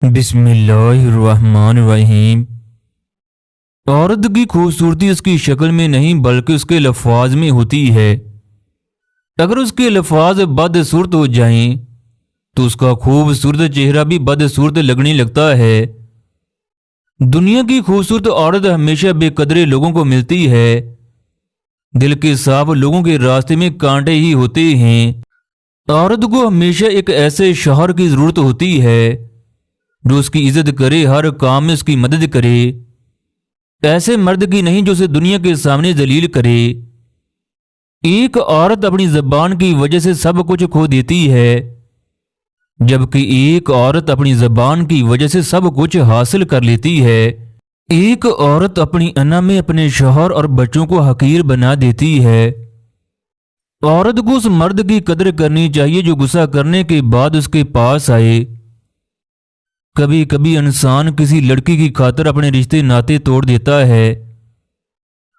بسم اللہ الرحمن الرحیم۔ عورت کی خوبصورتی اس کی شکل میں نہیں بلکہ اس کے لفظ میں ہوتی ہے۔ اگر اس کے لفظ بدصورت ہو جائیں تو اس کا خوبصورت چہرہ بھی بدصورت لگنے لگتا ہے۔ دنیا کی خوبصورت عورت ہمیشہ بے قدرے لوگوں کو ملتی ہے۔ دل کے صاف لوگوں کے راستے میں کانٹے ہی ہوتے ہیں۔ عورت کو ہمیشہ ایک ایسے شوہر کی ضرورت ہوتی ہے جو اس کی عزت کرے، ہر کام میں اس کی مدد کرے۔ ایسے مرد کی نہیں جو اسے دنیا کے سامنے ذلیل کرے۔ ایک عورت اپنی زبان کی وجہ سے سب کچھ کھو دیتی ہے، جبکہ ایک عورت اپنی زبان کی وجہ سے سب کچھ حاصل کر لیتی ہے۔ ایک عورت اپنی انا میں اپنے شوہر اور بچوں کو حقیر بنا دیتی ہے۔ عورت کو اس مرد کی قدر کرنی چاہیے جو غصہ کرنے کے بعد اس کے پاس آئے۔ کبھی کبھی انسان کسی لڑکی کی خاطر اپنے رشتے ناطے توڑ دیتا ہے۔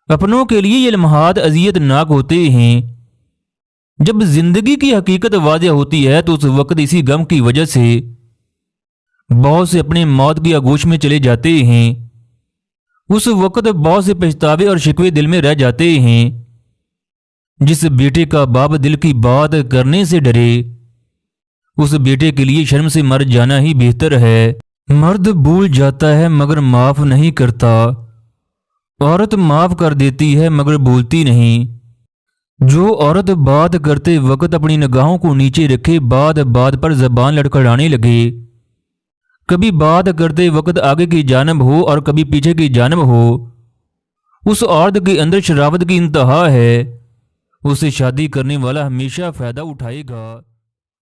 اپنوں کے لیے یہ لمحات اذیت ناک ہوتے ہیں۔ جب زندگی کی حقیقت واضح ہوتی ہے تو اس وقت اسی غم کی وجہ سے بہت سے اپنے موت کی آغوش میں چلے جاتے ہیں۔ اس وقت بہت سے پچھتاوے اور شکوے دل میں رہ جاتے ہیں۔ جس بیٹے کا باپ دل کی بات کرنے سے ڈرے، اس بیٹے کے لیے شرم سے مر جانا ہی بہتر ہے۔ مرد بھول جاتا ہے مگر معاف نہیں کرتا۔ عورت معاف کر دیتی ہے مگر بھولتی نہیں۔ جو عورت بات کرتے وقت اپنی نگاہوں کو نیچے رکھے، بات بات پر زبان لڑکھڑانے لگے، کبھی بات کرتے وقت آگے کی جانب ہو اور کبھی پیچھے کی جانب ہو، اس عورت کے اندر شرافت کی انتہا ہے۔ اسے شادی کرنے والا ہمیشہ فائدہ اٹھائے گا۔